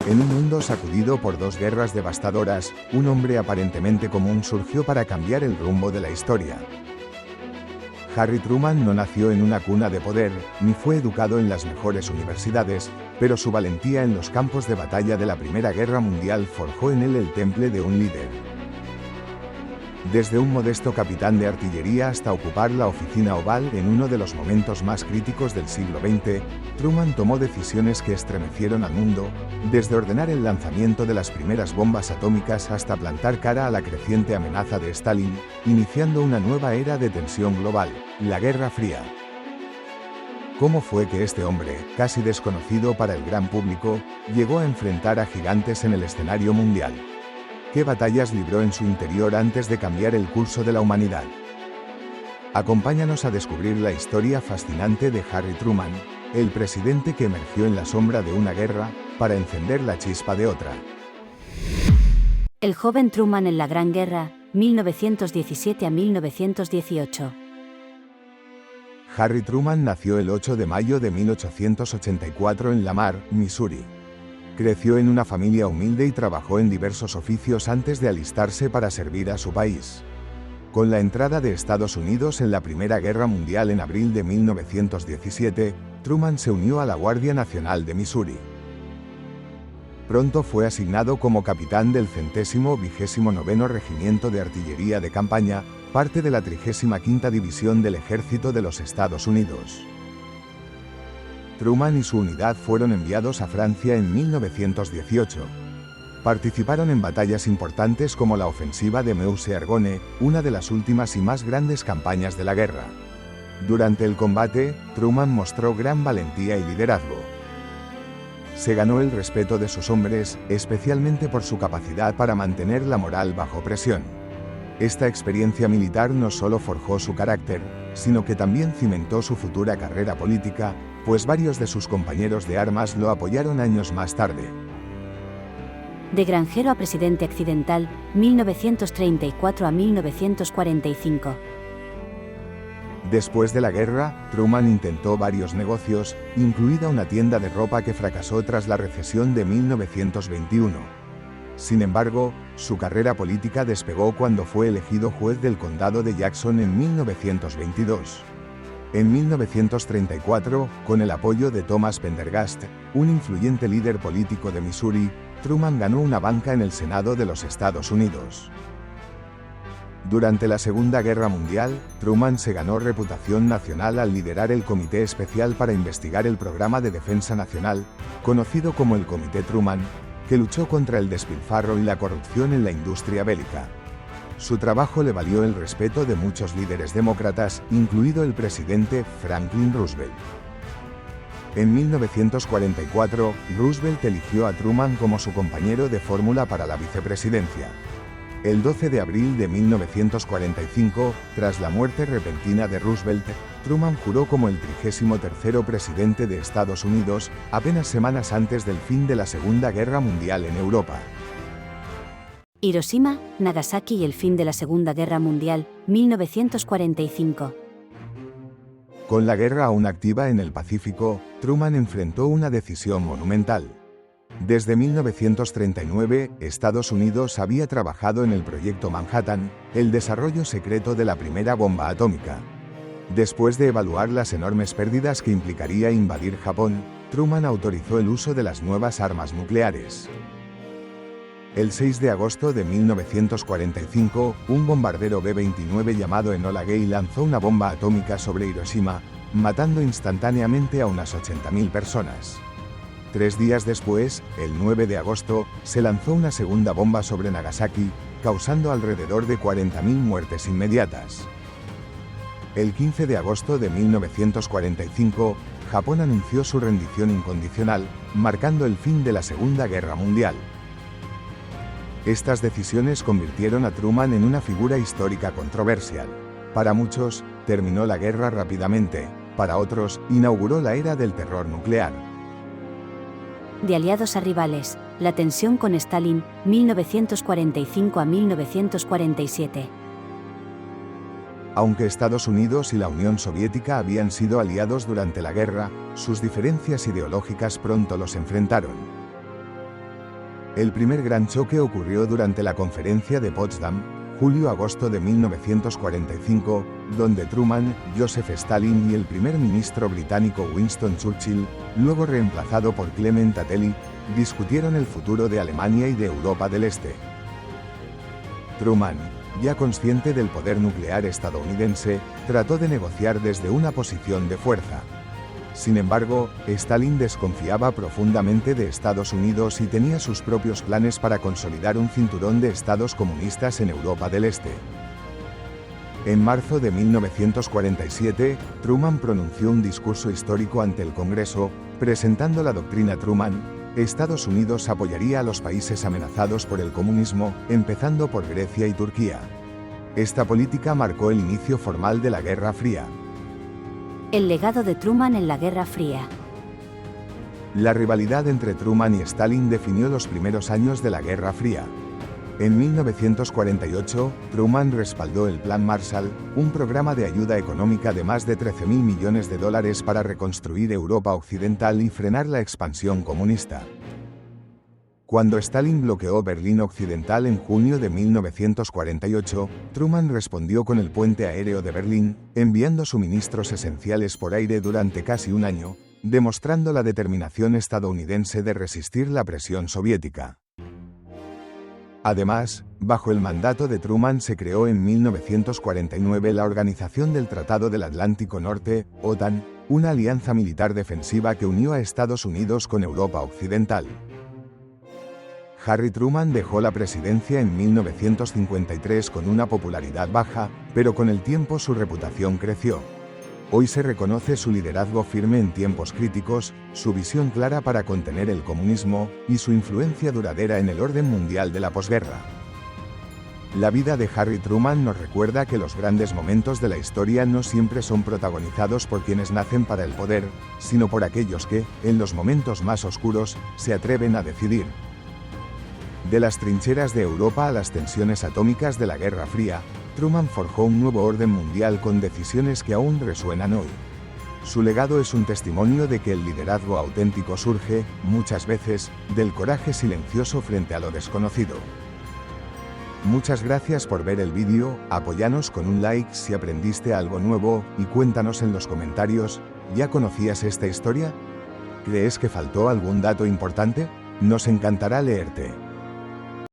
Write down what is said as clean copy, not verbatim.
En un mundo sacudido por dos guerras devastadoras, un hombre aparentemente común surgió para cambiar el rumbo de la historia. Harry Truman no nació en una cuna de poder, ni fue educado en las mejores universidades, pero su valentía en los campos de batalla de la Primera Guerra Mundial forjó en él el temple de un líder. Desde un modesto capitán de artillería hasta ocupar la oficina oval en uno de los momentos más críticos del siglo XX, Truman tomó decisiones que estremecieron al mundo, desde ordenar el lanzamiento de las primeras bombas atómicas hasta plantar cara a la creciente amenaza de Stalin, iniciando una nueva era de tensión global, la Guerra Fría. ¿Cómo fue que este hombre, casi desconocido para el gran público, llegó a enfrentar a gigantes en el escenario mundial? ¿Qué batallas libró en su interior antes de cambiar el curso de la humanidad? Acompáñanos a descubrir la historia fascinante de Harry Truman, el presidente que emergió en la sombra de una guerra, para encender la chispa de otra. El joven Truman en la Gran Guerra, 1917 a 1918. Harry Truman nació el 8 de mayo de 1884 en Lamar, Missouri. Creció en una familia humilde y trabajó en diversos oficios antes de alistarse para servir a su país. Con la entrada de Estados Unidos en la Primera Guerra Mundial en abril de 1917, Truman se unió a la Guardia Nacional de Missouri. Pronto fue asignado como capitán del 129º Regimiento de Artillería de Campaña, parte de la 35ª División del Ejército de los Estados Unidos. Truman y su unidad fueron enviados a Francia en 1918. Participaron en batallas importantes como la ofensiva de Meuse-Argonne, una de las últimas y más grandes campañas de la guerra. Durante el combate, Truman mostró gran valentía y liderazgo. Se ganó el respeto de sus hombres, especialmente por su capacidad para mantener la moral bajo presión. Esta experiencia militar no solo forjó su carácter, sino que también cimentó su futura carrera política, pues varios de sus compañeros de armas lo apoyaron años más tarde. De granjero a presidente accidental, 1934 a 1945. Después de la guerra, Truman intentó varios negocios, incluida una tienda de ropa que fracasó tras la recesión de 1921. Sin embargo, su carrera política despegó cuando fue elegido juez del condado de Jackson en 1922. En 1934, con el apoyo de Thomas Pendergast, un influyente líder político de Missouri, Truman ganó una banca en el Senado de los Estados Unidos. Durante la Segunda Guerra Mundial, Truman se ganó reputación nacional al liderar el Comité Especial para investigar el Programa de Defensa Nacional, conocido como el Comité Truman, que luchó contra el despilfarro y la corrupción en la industria bélica. Su trabajo le valió el respeto de muchos líderes demócratas, incluido el presidente Franklin Roosevelt. En 1944, Roosevelt eligió a Truman como su compañero de fórmula para la vicepresidencia. El 12 de abril de 1945, tras la muerte repentina de Roosevelt, Truman juró como el 33º presidente de Estados Unidos, apenas semanas antes del fin de la Segunda Guerra Mundial en Europa. Hiroshima, Nagasaki y el fin de la Segunda Guerra Mundial, 1945. Con la guerra aún activa en el Pacífico, Truman enfrentó una decisión monumental. Desde 1939, Estados Unidos había trabajado en el Proyecto Manhattan, el desarrollo secreto de la primera bomba atómica. Después de evaluar las enormes pérdidas que implicaría invadir Japón, Truman autorizó el uso de las nuevas armas nucleares. El 6 de agosto de 1945, un bombardero B-29 llamado Enola Gay lanzó una bomba atómica sobre Hiroshima, matando instantáneamente a unas 80.000 personas. 3 días después, el 9 de agosto, se lanzó una segunda bomba sobre Nagasaki, causando alrededor de 40.000 muertes inmediatas. El 15 de agosto de 1945, Japón anunció su rendición incondicional, marcando el fin de la Segunda Guerra Mundial. Estas decisiones convirtieron a Truman en una figura histórica controversial. Para muchos, terminó la guerra rápidamente, para otros, inauguró la era del terror nuclear. De aliados a rivales, la tensión con Stalin, 1945 a 1947. Aunque Estados Unidos y la Unión Soviética habían sido aliados durante la guerra, sus diferencias ideológicas pronto los enfrentaron. El primer gran choque ocurrió durante la Conferencia de Potsdam, julio-agosto de 1945, donde Truman, Joseph Stalin y el primer ministro británico Winston Churchill, luego reemplazado por Clement Attlee, discutieron el futuro de Alemania y de Europa del Este. Truman, ya consciente del poder nuclear estadounidense, trató de negociar desde una posición de fuerza. Sin embargo, Stalin desconfiaba profundamente de Estados Unidos y tenía sus propios planes para consolidar un cinturón de estados comunistas en Europa del Este. En marzo de 1947, Truman pronunció un discurso histórico ante el Congreso, presentando la doctrina Truman. Estados Unidos apoyaría a los países amenazados por el comunismo, empezando por Grecia y Turquía. Esta política marcó el inicio formal de la Guerra Fría. El legado de Truman en la Guerra Fría. La rivalidad entre Truman y Stalin definió los primeros años de la Guerra Fría. En 1948, Truman respaldó el Plan Marshall, un programa de ayuda económica de más de $13.000 millones para reconstruir Europa Occidental y frenar la expansión comunista. Cuando Stalin bloqueó Berlín Occidental en junio de 1948, Truman respondió con el puente aéreo de Berlín, enviando suministros esenciales por aire durante casi un año, demostrando la determinación estadounidense de resistir la presión soviética. Además, bajo el mandato de Truman se creó en 1949 la Organización del Tratado del Atlántico Norte, OTAN, una alianza militar defensiva que unió a Estados Unidos con Europa Occidental. Harry Truman dejó la presidencia en 1953 con una popularidad baja, pero con el tiempo su reputación creció. Hoy se reconoce su liderazgo firme en tiempos críticos, su visión clara para contener el comunismo y su influencia duradera en el orden mundial de la posguerra. La vida de Harry Truman nos recuerda que los grandes momentos de la historia no siempre son protagonizados por quienes nacen para el poder, sino por aquellos que, en los momentos más oscuros, se atreven a decidir. De las trincheras de Europa a las tensiones atómicas de la Guerra Fría, Truman forjó un nuevo orden mundial con decisiones que aún resuenan hoy. Su legado es un testimonio de que el liderazgo auténtico surge, muchas veces, del coraje silencioso frente a lo desconocido. Muchas gracias por ver el vídeo, apóyanos con un like si aprendiste algo nuevo y cuéntanos en los comentarios, ¿ya conocías esta historia? ¿Crees que faltó algún dato importante? Nos encantará leerte.